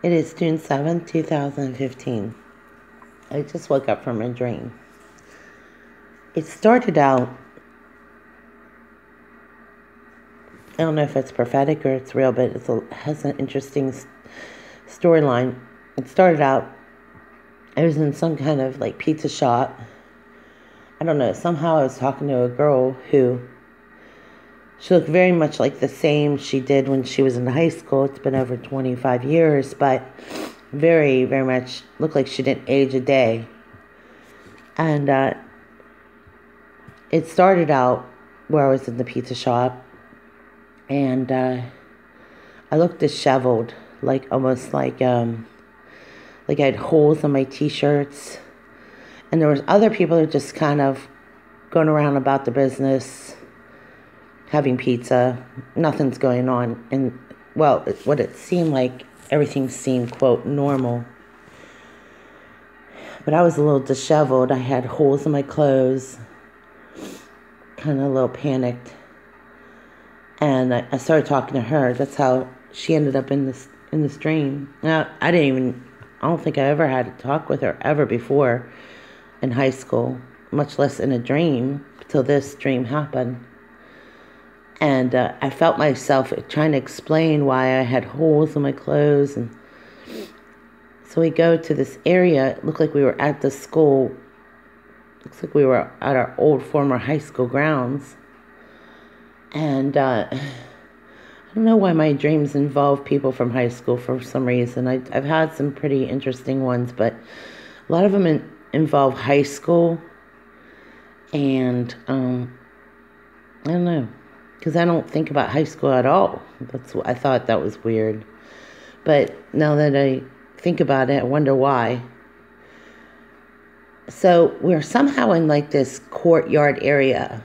It is June 7th, 2015. I just woke up from a dream. It started out, I don't know if it's prophetic or it's real, but it has an interesting storyline. It started out, I was in some kind of like pizza shop. I don't know, somehow I was talking to a girl who, she looked very much like the same she did when she was in high school. It's been over 25 years, but very, very much looked like she didn't age a day. And it started out where I was in the pizza shop, and I looked disheveled, like almost like I had holes on my t-shirts. And there was other people that just kind of going around about the business, having pizza. Nothing's going on. And, well, what it seemed like, everything seemed, quote, normal. But I was a little disheveled. I had holes in my clothes, kind of a little panicked. And I started talking to her. That's how she ended up in this dream. Now, I don't think I ever had a talk with her ever before in high school, much less in a dream, until this dream happened. And I felt myself trying to explain why I had holes in my clothes. And so we go to this area. It looked like we were at the school. Looks like we were at our old former high school grounds. And I don't know why my dreams involve people from high school for some reason. I've had some pretty interesting ones, but a lot of them involve high school. And I don't know, because I don't think about high school at all. I thought that was weird. But now that I think about it, I wonder why. So we're somehow in like this courtyard area,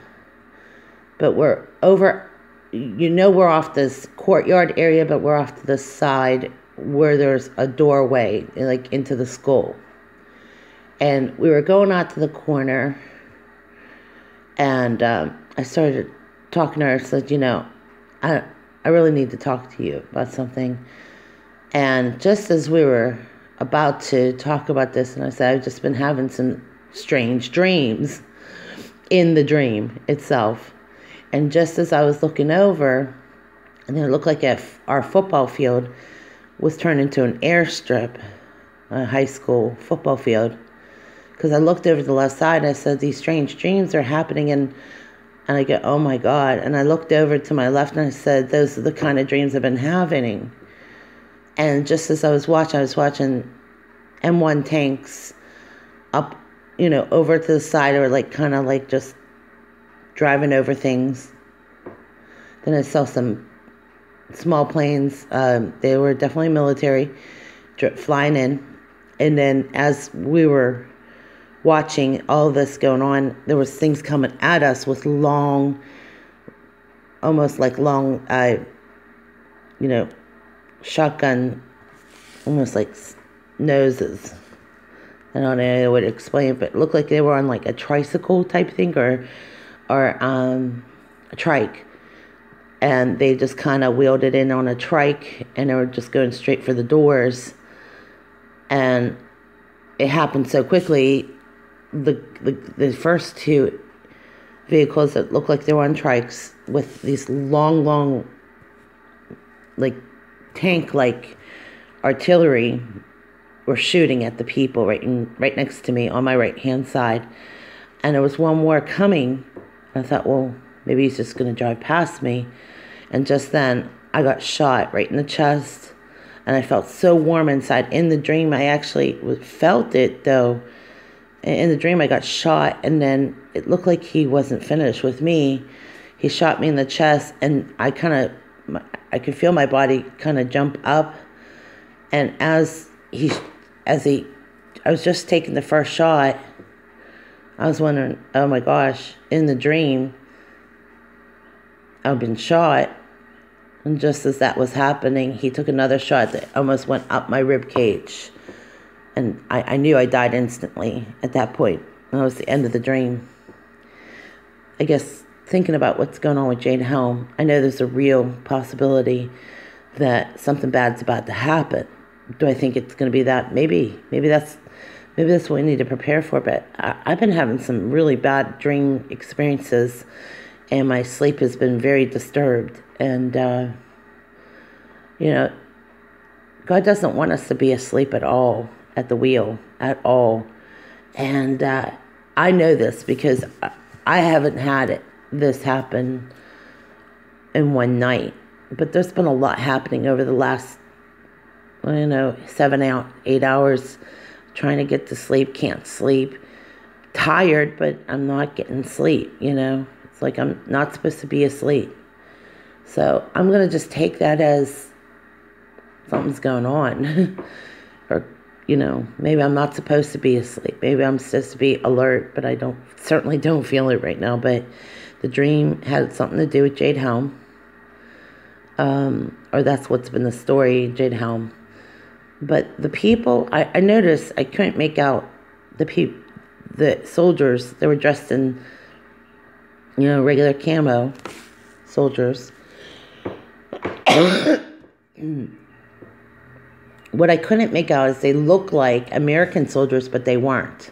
but we're over, we're off this courtyard area, but we're off to the side where there's a doorway, like into the school. And we were going out to the corner, and I started talking to her. I said, I really need to talk to you about something. And just as we were about to talk about this, and I said, I've just been having some strange dreams in the dream itself. And just as I was looking over, and it looked like our football field was turned into an airstrip, a high school football field. Because I looked over to the left side, and I said, these strange dreams are happening, and I go, oh my God. And I looked over to my left, and I said, those are the kind of dreams I've been having. And just as I was watching M1 tanks up, over to the side, or like kind of like just driving over things. Then I saw some small planes. They were definitely military, flying in. And then as we were watching all this going on, there was things coming at us with long, almost like long, shotgun, almost like noses. I don't know how to explain it, but it looked like they were on like a tricycle type thing, or a trike. And they just kind of wheeled it in on a trike, and they were just going straight for the doors. And it happened so quickly. The first two vehicles that looked like they were on trikes with these long, like tank-like artillery were shooting at the people right next to me on my right-hand side. And there was one more coming. I thought, well, maybe he's just going to drive past me. And just then, I got shot right in the chest. And I felt so warm inside. In the dream, I actually felt it, though. In the dream, I got shot, and then it looked like he wasn't finished with me. He shot me in the chest, and I could feel my body kind of jump up. And I was just taking the first shot, I was wondering, oh my gosh, in the dream, I've been shot. And just as that was happening, he took another shot that almost went up my rib cage. And I knew I died instantly at that point. That was the end of the dream. I guess thinking about what's going on with Jade Helm, I know there's a real possibility that something bad's about to happen. Do I think it's going to be that? Maybe that's what we need to prepare for. But I've been having some really bad dream experiences, and my sleep has been very disturbed. And God doesn't want us to be asleep at all at the wheel at all. And I know this because I haven't had this happen in one night, but there's been a lot happening over the last 8 hours, trying to get to sleep, can't sleep, tired, but I'm not getting sleep, It's like I'm not supposed to be asleep. So I'm going to just take that as something's going on. Or, maybe I'm not supposed to be asleep. Maybe I'm supposed to be alert, but I certainly don't feel it right now. But the dream had something to do with Jade Helm. Or that's what's been the story, Jade Helm. But the people, I noticed I couldn't make out the soldiers. They were dressed in, regular camo soldiers. What I couldn't make out is they look like American soldiers, but they weren't.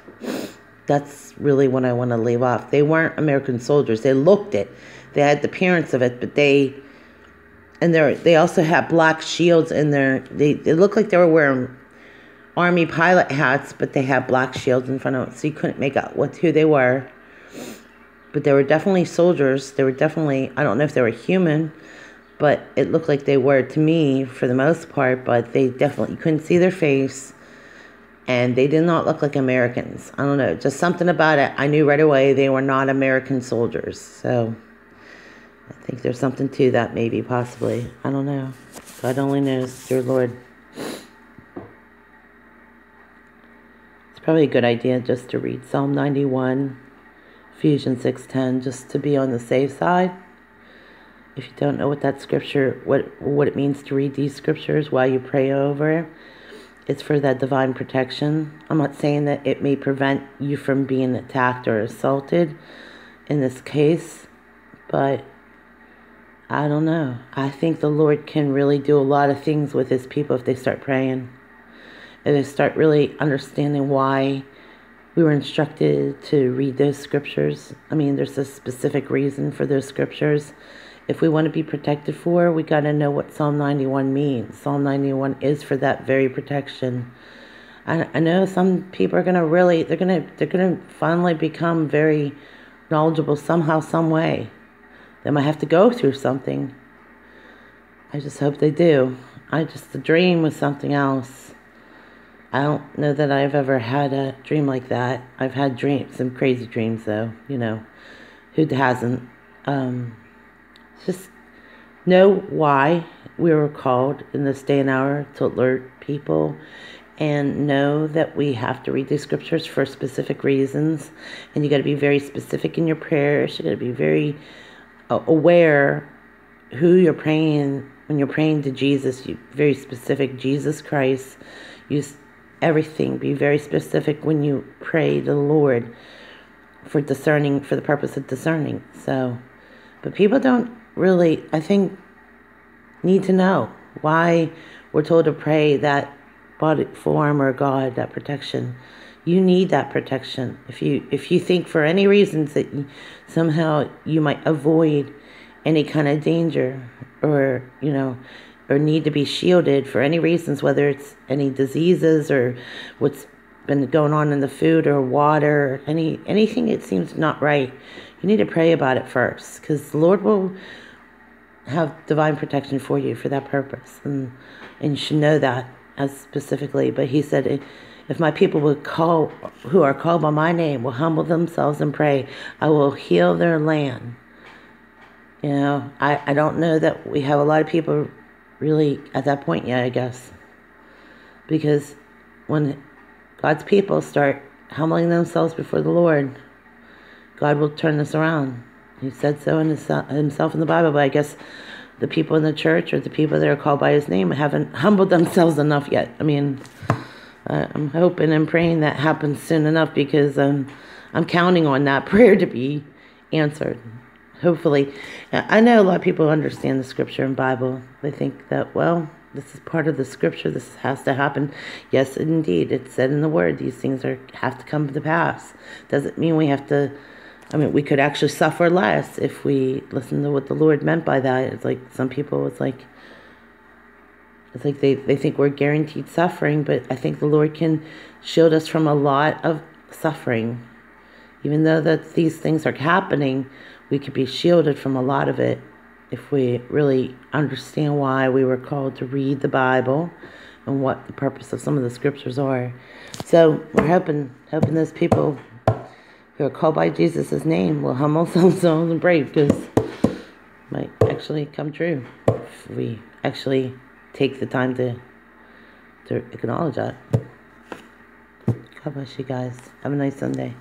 That's really what I want to leave off. They weren't American soldiers. They looked it. They had the appearance of it, but they also had black shields in there. They looked like they were wearing army pilot hats, but they had black shields in front of it, so you couldn't make out who they were. But they were definitely soldiers. They were definitely, I don't know if they were human, but it looked like they were to me for the most part, but they definitely, you couldn't see their face, and they did not look like Americans. I don't know, just something about it. I knew right away they were not American soldiers, so I think there's something to that, maybe, possibly. I don't know. God only knows, dear Lord. It's probably a good idea just to read Psalm 91, Ephesians 6:10, just to be on the safe side. If you don't know what that scripture, what it means to read these scriptures while you pray over, it's for that divine protection. I'm not saying that it may prevent you from being attacked or assaulted in this case, but I don't know. I think the Lord can really do a lot of things with his people if they start praying. If they start really understanding why we were instructed to read those scriptures. I mean, there's a specific reason for those scriptures. If we want to be protected we got to know what Psalm 91 means. Psalm 91 is for that very protection. I know some people are going to they're going to finally become very knowledgeable somehow, some way. They might have to go through something. I just hope they do. The dream was something else. I don't know that I've ever had a dream like that. I've had some crazy dreams though, who hasn't? Just know why we were called in this day and hour to alert people, and know that we have to read these scriptures for specific reasons, and you got to be very specific in your prayers. You got to be very aware who you're praying. When you're praying to Jesus, you very specific, Jesus Christ. Use everything. Be very specific when you pray to the Lord for the purpose of discerning. So, but people don't really, I think, need to know why we're told to pray that body form or God, that protection. You need that protection. If you think for any reasons that somehow you might avoid any kind of danger, or or need to be shielded for any reasons, whether it's any diseases or what's been going on in the food or water, anything that seems not right, you need to pray about it first, because the Lord will have divine protection for you for that purpose, and you should know that as specifically. But he said, if my people who are called by my name will humble themselves and pray, I will heal their land. I don't know that we have a lot of people really at that point yet, I guess, because when God's people start humbling themselves before the Lord, God will turn this around. He said so in himself in the Bible, but I guess the people in the church or the people that are called by his name haven't humbled themselves enough yet. I mean, I'm hoping and praying that happens soon enough, because I'm counting on that prayer to be answered. Hopefully. I know a lot of people understand the scripture and Bible. They think that, well, This is part of the scripture. This has to happen. Yes, indeed. It's said in the word. These things have to come to pass. Doesn't mean we have to... I mean, we could actually suffer less if we listen to what the Lord meant by that. It's like some people, it's like they think we're guaranteed suffering, but I think the Lord can shield us from a lot of suffering. Even though that these things are happening, we could be shielded from a lot of it if we really understand why we were called to read the Bible and what the purpose of some of the scriptures are. So we're hoping those people who are called by Jesus' name will humble themselves and pray, because it might actually come true if we actually take the time to acknowledge that. God bless you guys. Have a nice Sunday.